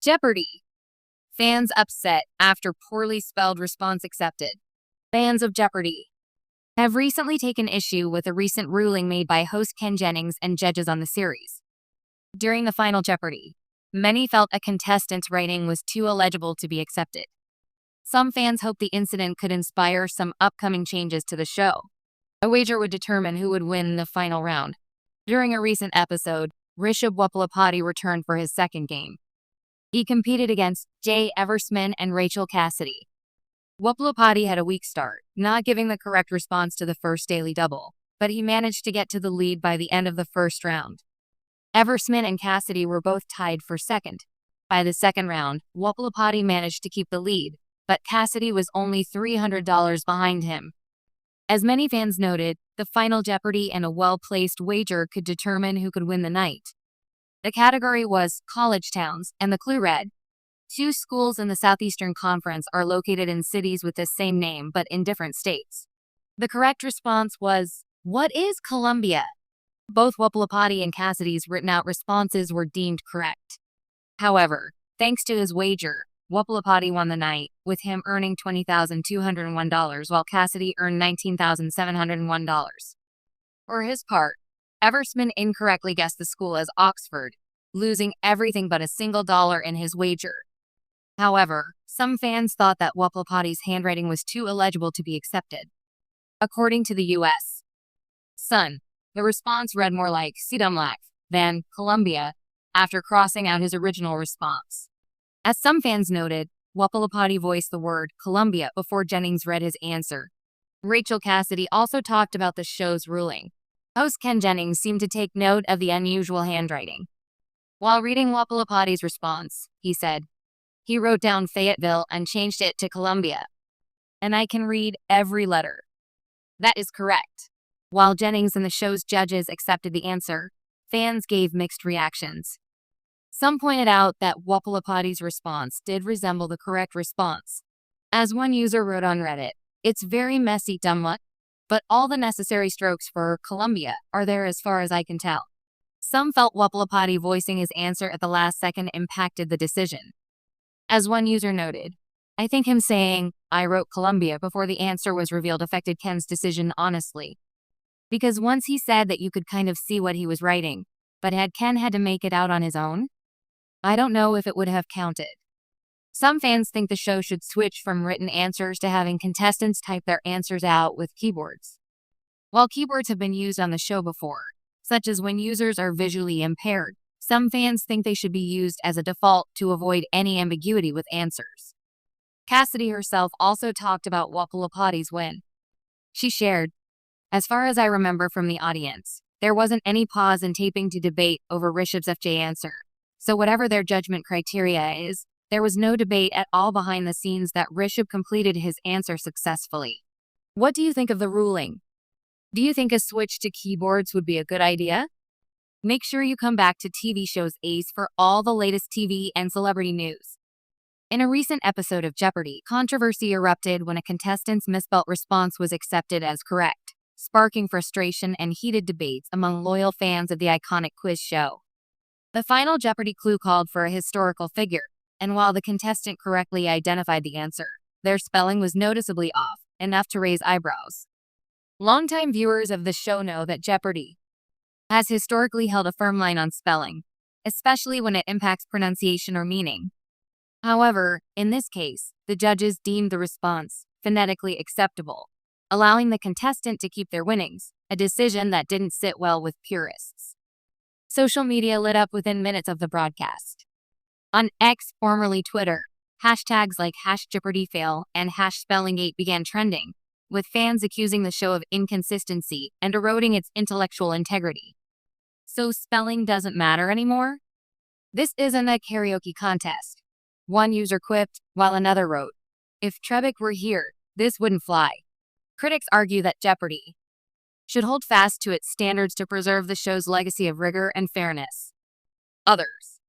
Jeopardy! Fans upset after poorly spelled response accepted. Fans of Jeopardy! Have recently taken issue with a recent ruling made by host Ken Jennings and judges on the series. During the final Jeopardy! Many felt a contestant's writing was too illegible to be accepted. Some fans hoped the incident could inspire some upcoming changes to the show. A wager would determine who would win the final round. During a recent episode, Rishabh Wapalapati returned for his second game. He competed against Jay Eversman and Rachel Cassidy. Wapalapati had a weak start, not giving the correct response to the first daily double, but he managed to get to the lead by the end of the first round. Eversman and Cassidy were both tied for second. By the second round, Wapalapati managed to keep the lead, but Cassidy was only $300 behind him. As many fans noted, the final Jeopardy and a well-placed wager could determine who could win the night. The category was college towns, and the clue read, 2 schools in the Southeastern Conference are located in cities with the same name but in different states. The correct response was, what is Columbia? Both Wapalapati and Cassidy's written-out responses were deemed correct. However, thanks to his wager, Wapalapati won the night, with him earning $20,201 while Cassidy earned $19,701. For his part, Eversman incorrectly guessed the school as Oxford, losing everything but a single dollar in his wager. However, some fans thought that Wapalapati's handwriting was too illegible to be accepted. According to the U.S. Sun, the response read more like Sidamlak than Columbia after crossing out his original response. As some fans noted, Wapalapati voiced the word Columbia before Jennings read his answer. Rachel Cassidy also talked about the show's ruling. Host Ken Jennings seemed to take note of the unusual handwriting. While reading Wapalapati's response, he said, he wrote down Fayetteville and changed it to Columbia. And I can read every letter. That is correct. While Jennings and the show's judges accepted the answer, fans gave mixed reactions. Some pointed out that Wapalapati's response did resemble the correct response. As one user wrote on Reddit, it's very messy, dumb luck, but all the necessary strokes for Columbia are there as far as I can tell. Some felt Wapalapati voicing his answer at the last second impacted the decision. As one user noted, I think him saying, I wrote Columbia before the answer was revealed affected Ken's decision honestly. Because once he said that you could kind of see what he was writing, but had Ken had to make it out on his own? I don't know if it would have counted. Some fans think the show should switch from written answers to having contestants type their answers out with keyboards. While keyboards have been used on the show before, such as when users are visually impaired, some fans think they should be used as a default to avoid any ambiguity with answers. Cassidy herself also talked about Wapalapati's win. She shared, as far as I remember from the audience, there wasn't any pause in taping to debate over Rishabh's FJ answer. So whatever their judgment criteria is, there was no debate at all behind the scenes that Rishabh completed his answer successfully. What do you think of the ruling? Do you think a switch to keyboards would be a good idea? Make sure you come back to TV shows Ace for all the latest TV and celebrity news. In a recent episode of Jeopardy, controversy erupted when a contestant's misspelt response was accepted as correct, sparking frustration and heated debates among loyal fans of the iconic quiz show. The final Jeopardy clue called for a historical figure, and while the contestant correctly identified the answer, their spelling was noticeably off, enough to raise eyebrows. Longtime viewers of the show know that Jeopardy has historically held a firm line on spelling, especially when it impacts pronunciation or meaning. However, in this case, the judges deemed the response phonetically acceptable, allowing the contestant to keep their winnings, a decision that didn't sit well with purists. Social media lit up within minutes of the broadcast. On X, formerly Twitter, hashtags like #JeopardyFail and #SpellingGate began trending, with fans accusing the show of inconsistency and eroding its intellectual integrity. So spelling doesn't matter anymore? This isn't a karaoke contest. One user quipped, while another wrote, if Trebek were here, this wouldn't fly. Critics argue that Jeopardy should hold fast to its standards to preserve the show's legacy of rigor and fairness. Others